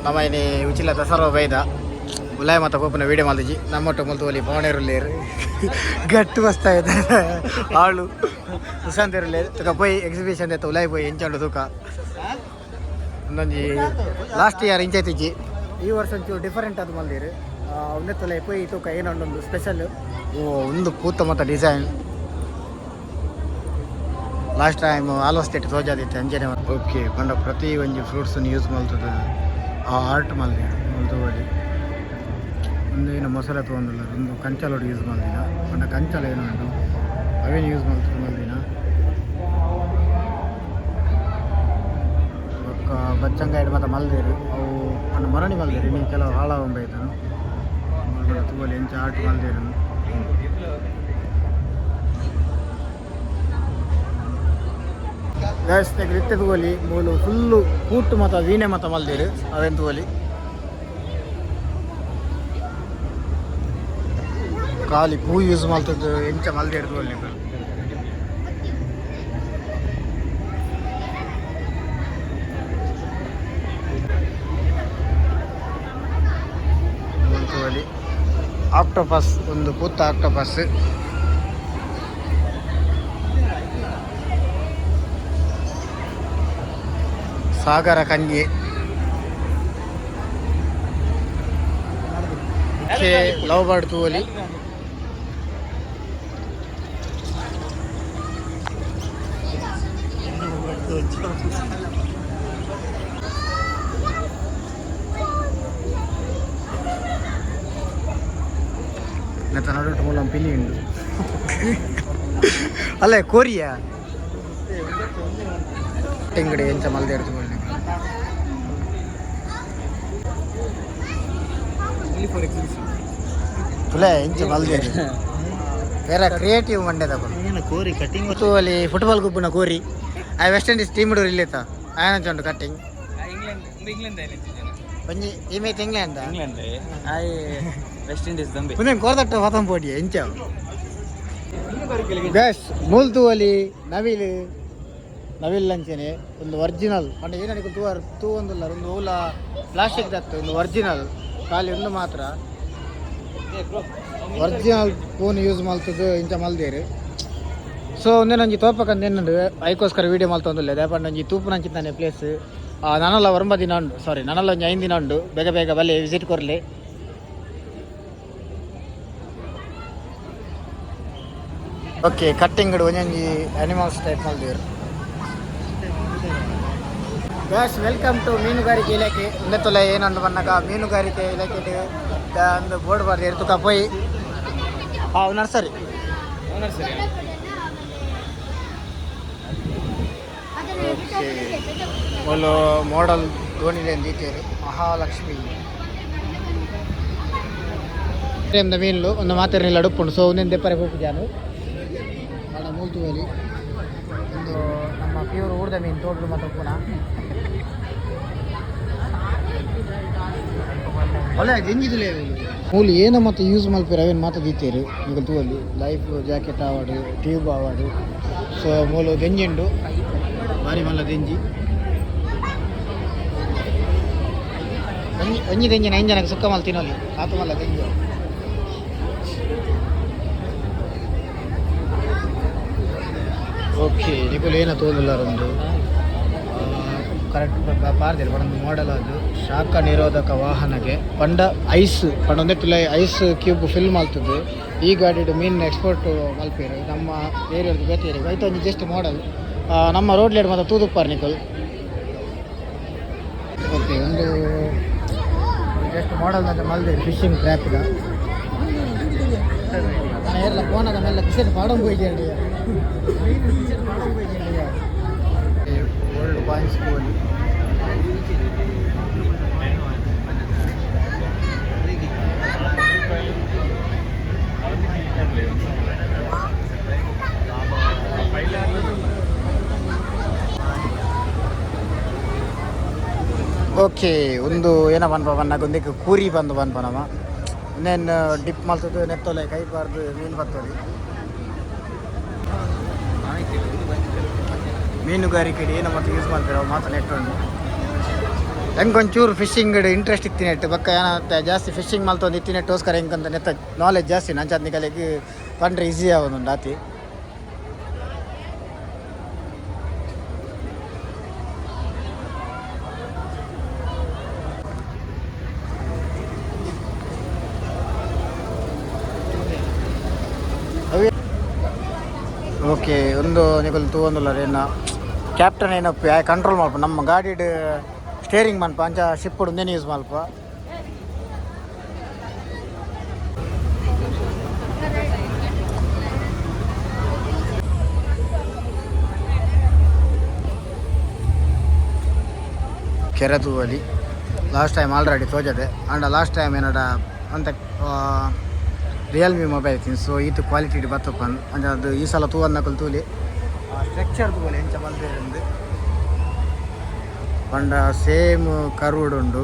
ನಮ್ಮ ಇಲ್ಲಿ ಉಚಿಲ ದಸರಾ ಬೈದ ಉಲಾಯ್ ಮತ್ತು ಕೋಪನ ವೀಡಿಯೋ ಮಾಡಿದ್ವಿ ನಮ್ಮೊಟ್ಟು ಮುಲ್ತುವಲಿ ಪವನೇರುಲ್ಲೇರು ಗಟ್ಟು ಬಸ್ತಾ ಇದ್ದಾರೆ ಆಳು ಸುಶಾಂತ್ ಇರಲೇರು ತುಕ ಪೋಯಿ ಎಕ್ಸಿಬಿಷನ್ ಎತ್ತ ಉಲಾಯ್ ಪೋಯಿ ಎಂಚಂಡು ತೂಕ ಒಂದೊಂಜಿ ಲಾಸ್ಟ್ ಇಯರ್ ಇಂಚೈತಿಜ್ಜಿ ಈ ವರ್ಷ ಒಂಚೂರು ಡಿಫರೆಂಟ್ ಅದು ಮಲ್ದಿರು ಒಂದೆತ್ತಲೆ ಪೋಯಿ ತೂಕ ಏನೊಂದೊಂದು ಸ್ಪೆಷಲ್ ಒಂದು ಕೂತ ಮತ್ತು ಡಿಸೈನ್ ಲಾಸ್ಟ್ ಟೈಮ್ ಆಲ್ವಸ್ಟೇಟ್ ತೋಜಾದಿತ್ತು ಅಂಜನೆ ಓಕೆ ಪಂಡ ಪ್ರತಿ ಒಂಜಿ ಫ್ರೂಟ್ಸನ್ನು ಯೂಸ್ ಮಾಡ್ತದೆ ಆ ಆರ್ಟ್ ಮಲ್ದಿನ ಮಲ್ತುವಲ್ಲಿ ಒಂದು ಏನು ಮೊಸಳೆ ತೊಗೊಂಡಿಲ್ಲ ಒಂದು ಕಂಚಲೋಡು ಯೂಸ್ ಮಾಡ್ದಿನ ಪಂಡ ಕಂಚಲ ಏನು ಉಂಟು ಅವೇನು ಯೂಸ್ ಮಾಡ್ತಾರೆ ಮಲ್ದಿನ ಒಕ್ಕ ಬಚ್ಚಂಗಾಯ್ಡು ಮತ್ತು ಮಲ್ದಿರು ಅವು ಪಂಡ ಮರಣಿ ಮಲ್ದಿರು ನೀವು ಕೆಲವು ಹಾಳಾಗೊಂಬೈತನು ತುವಲ್ಲಿ ಎಂಚ ಆರ್ಟ್ ಮಲ್ದಿರು ವ್ಯವಸ್ಥೆಗೆ ರಿತ್ತೆ ತಗೋಲಿ ಮೂಲು ಫುಲ್ಲು ಕೂಟು ಮತ್ತು ವೀಣೆ ಮತ್ತು ಮಲ್ದಿರು ಅವೆಂತ ತಗೋಲಿ ಖಾಲಿ ಪೂ ಯೂಸ್ ಮಾಡ್ತದ್ದು ಎಂಚ ಮಲ್ದಿರು ತಗೋಲಿ ತಗೋಲಿ ಆಕ್ಟೋಪಸ್ ಒಂದು ಕೂತ ಆಕ್ಟೋಪಸ್ ಸಾಗರ ಕನ್ಯೆ ಲವ್ ಬರ್ಡ್ ತೂವಲಿ ನಡು ಮೂಲ ಪಿಲಿ ಉಂಟು ಅಲ್ಲೇ ಕೋರಿಯಾ ತೆಂಗಡಿ ಎಂಚ ಮಲ್ದೆ ಇರ್ತದೆ ತುಲೆ ಎಂಚ ಮಲ್ದೆ ಬೇರೆ ಕ್ರಿಯೇಟಿವ್ ಮಂಡ್ಯದ ಕೋರಿ ಕಟಿಂಗ್ ಅಲ್ಲಿ ಫುಟ್ಬಾಲ್ ಗುಬ್ಬನ ಕೋರಿ ಆ ವೆಸ್ಟ್ ಇಂಡೀಸ್ ಟೀಮ್ ಹುಡುಗರು ಇಲ್ಲೇತ ಆಯ್ತು ಕಟ್ಟಿಂಗ್ ಒಂಜಿ ಈ ಮೇತ್ ಇಂಗ್ಲೆಂಡ್ ಆಯ್ ವೆಸ್ಟ್ ಇಂಡೀಸ್ ದಂಬೆ ಮುಂದೆ ಕೋರ್ದಟ್ಟು ಹೊತ್ತಂ ಪೋಟಿ ಎಂಚ ಗಸ್ ಮೂಲ್ತು ಅಲ್ಲಿ ನವಿಲ್ ಅಂಚೆನೆ ಒಂದು ಒರಿಜಿನಲ್ ಅಂದ್ರೆ ಏನಾದ್ರು ತೂ ಒಂದಿಲ್ಲ ಒಂದು ಓಲ ಪ್ಲಾಸ್ಟಿಕ್ ದತ್ತು ಒಂದು ಒರಿಜಿನಲ್ ಖಾಲಿ ಒಂದು ಮಾತ್ರ ಒರಿಜಿನಲ್ ಫೋನ್ ಯೂಸ್ ಮಾಡ್ತದ್ದು ಇಂಚ ಮಲ್ದೇರಿ ಸೊ ಒಂದೇ ನಂಜಿ ತೋಪಕ್ಕಂತ ಏನಂಡು ಅದಕ್ಕೋಸ್ಕರ ವೀಡಿಯೋ ಮಲ್ತೊಂದಿಲ್ಲ ದೇಪಂಡ ನಂಜಿ ತೂಪು ನಂಚಿತ್ತಾನೆ ಪ್ಲೇಸ್ ನನ್ನಲ್ಲ 9 ದಿನ ಉಂಡು ನನ್ನಲ್ಲ ಒಂಜಿ 5 ದಿನ ಉಂಡು ಬೇಗ ಬಲ್ಲಿ ವಿಸಿಟ್ ಕೊರಲಿ ಓಕೆ ಕಟ್ಟಿಂಗ್ ಒಂಜೊಂಜಿ ಅನಿಮಲ್ಸ್ ಟೈಪ್ ಮಲ್ದೇರು ಗ್ಯಾಸ್ ವೆಲ್ಕಮ್ ಟು ಮೀನುಗಾರಿಕೆ ಇಲಾಖೆ ಇನ್ನೆತ್ತೊಲೆ ಏನೊಂದು ಬಣ್ಣಗ ಮೀನುಗಾರಿಕೆ ಇಲಾಖೆ ಒಂದು ಬೋರ್ಡ್ ಬರ್ರಿ ತುಕ ಪೋಯಿ ನರ್ಸರಿ ಒಂದು ಮೋಡಲ್ ದೋಣಿದೆ ದೀತೇರು ಮಹಾಲಕ್ಷ್ಮಿ ಮೀನು ಒಂದು ಮಾತಿರಲಿಲ್ಲ ಅಡುಪುಂಡು ಸೊ ಒಂದೊಂದು ದೆಪ್ಪರೆ ಹೋಗಿ ಜಾನು ಭಾಳ ಮೂಲ್ತುವಲಿ ಒಂದು ನಮ್ಮ ಪ್ಯೂರ್ ಊರ್ದ ಮೀನು ತೋಟಲು ಮತ್ತು ಪುನಃ ಒಳ್ಳೆ ಎಂಜಿದಿಲ್ಲ ಮೂಲಿ ಏನೋ ಮತ್ತು ಯೂಸ್ ಮಲ್ಪೇರು ಅವೇನು ಮಾತಾದೀತೇರು ಈಗ ತೂವಲ್ಲಿ ಲೈಫ್ ಜಾಕೆಟ್ ಆವಾಡು ಟ್ಯೂಬ್ ಆವಾಡು ಸೊ ಮೂಲು ದೆಂಜುಂಡು ಭಾರಿ ಮಲ್ಲ ದೆಂಜಿ ಒಂಜಿ ದೆಂಜಿನ 5 ಜನಕ್ಕೆ ಸುಕ್ಕ ಮಲ್ ತಿನ್ನೋಲಿ ಆತ ಮಲ್ಲ ದೆಂಜಿ ಓಕೆ ನಿಕುಲು ಏನೋ ತೋಲಿಲ್ಲ ಒಂದು ಕರೆಕ್ಟ್ ಪಾರ್ದಿಲ್ಲ ಪಂಡೊಂದು ಮಾಡೆಲ್ ಅದು ಶಾಖ ನಿರೋಧಕ ವಾಹನಗೆ ಪಂಡ ಐಸ್ ಪಂಡೊಂದೇ ತುಲೆ ಐಸ್ ಕ್ಯೂಬ್ ಫಿಲ್ ಮಾಡ್ತದೆ ಈ ಗಾಡಿ ಮೀನು ಎಕ್ಸ್ಪೋರ್ಟ್ ಮಲ್ಪೇರು ನಮ್ಮ ಏರಿಯಾದ ಬೇತೇರಿಗೆ ಐತ ಒಂದು ಜಸ್ಟ್ ಮಾಡೆಲ್ ನಮ್ಮ ರೋಡ್ ಲೇಡ್ ಮತ್ತು ತೂದುಪ್ಪಾರ್ ನಿಕಲ್ ಓಕೆ ಒಂದು ಜಸ್ಟ್ ಮಾಡೆಲ್ ಅಂತ ಮಲ್ದೆ ಫಿಶಿಂಗ್ ಟ್ರ್ಯಾಪ್ದ ಎಲ್ಲ ಫೋನಾಗ ಮೇಲೆ ಕಿಸೆಟ್ ಪಾಡಂಗೆ ಹೋಯ್ತು ಓಲ್ಡ್ ಬಾಯ್ಸ್ ಸ್ಕೂಲ್ ಓಕೆ ಒಂದು ಏನೋ ಬನ್ನಗೊಂದಿಕ್ಕೆ ಕೂರಿ ಬಂದು ಬನ್ಪನವ ಇನ್ನೇನು ಡಿಪ್ ಮಾಡ್ತದ್ದು ನೆತ್ತೊಲೆ ಕೈ ಬಾರ್ದು ಮೀನು ಬರ್ತದೆ ಮೀನುಗಾರಿಕೆ ಏನು ಮತ್ತು ಯೂಸ್ ಮಾಡ್ತಾರೆ ಮಾತ್ರ ನೆಟ್ಟು ಹೆಂಗೆ ಒಂಚೂರು ಫಿಶಿಂಗ್ ಇಂಟ್ರೆಸ್ಟ್ ಇತ್ತಿನೆಟ್ಟು ಬಕ್ಕ ಏನತ್ತೆ ಜಾಸ್ತಿ ಫಿಶಿಂಗ್ ಮಲ್ತೊಂದು ಇತ್ತಿನೆಟ್ಟೋಸ್ಕರ ಹೆಂಗಂತ ನೆತ್ತ ನಾಲೆಜ್ ಜಾಸ್ತಿ ನಂಚಾದ ಕಲೆಗೆ ಪಂಡ್ರೆ ಈಸಿ ಆಗೋದು ಆತಿ ಓಕೆ ಒಂದು ನಿಗಲು ತೂವೊಂದುಲ್ಲ ಏನ ಕ್ಯಾಪ್ಟನ್ ಏನಪ್ಪ ಕಂಟ್ರೋಲ್ ಮಲ್ಪ ನಮ್ಮ ಗಾಡಿಡ್ ಸ್ಟೇರಿಂಗ್ ಮನ್ಪ ಅಂಚ ಶಿಪ್ ಒಂದೇನು ಯೂಸ್ ಮಲ್ಪ ಕೆರೆ ತೂವಲಿ ಲಾಸ್ಟ್ ಟೈಮ್ ಆಲ್ರೆಡಿ ತೋಜದೆ ಅಂಡ್ ಲಾಸ್ಟ್ ಟೈಮ್ ಏನಡ ಅಂತ ರಿಯಲ್ಮಿ ಮೊಬೈಲ್ ತಿನ್ ಸೊ ಇದು ಕ್ವಾಲಿಟಿ ಬತ್ತಪ್ಪಂದು ಅಂದರೆ ಅದು ಈ ಸಲ ತೂವನ್ನಕಲು ತೂಲಿ ಸ್ಟ್ರಕ್ಚರ್ ತೂವಲಿ ಎಂಚ ಬಂದಿರಂದು ಪಂಡ ಸೇಮ್ ಕರ್ವ್ಡ್ ಉಂಡು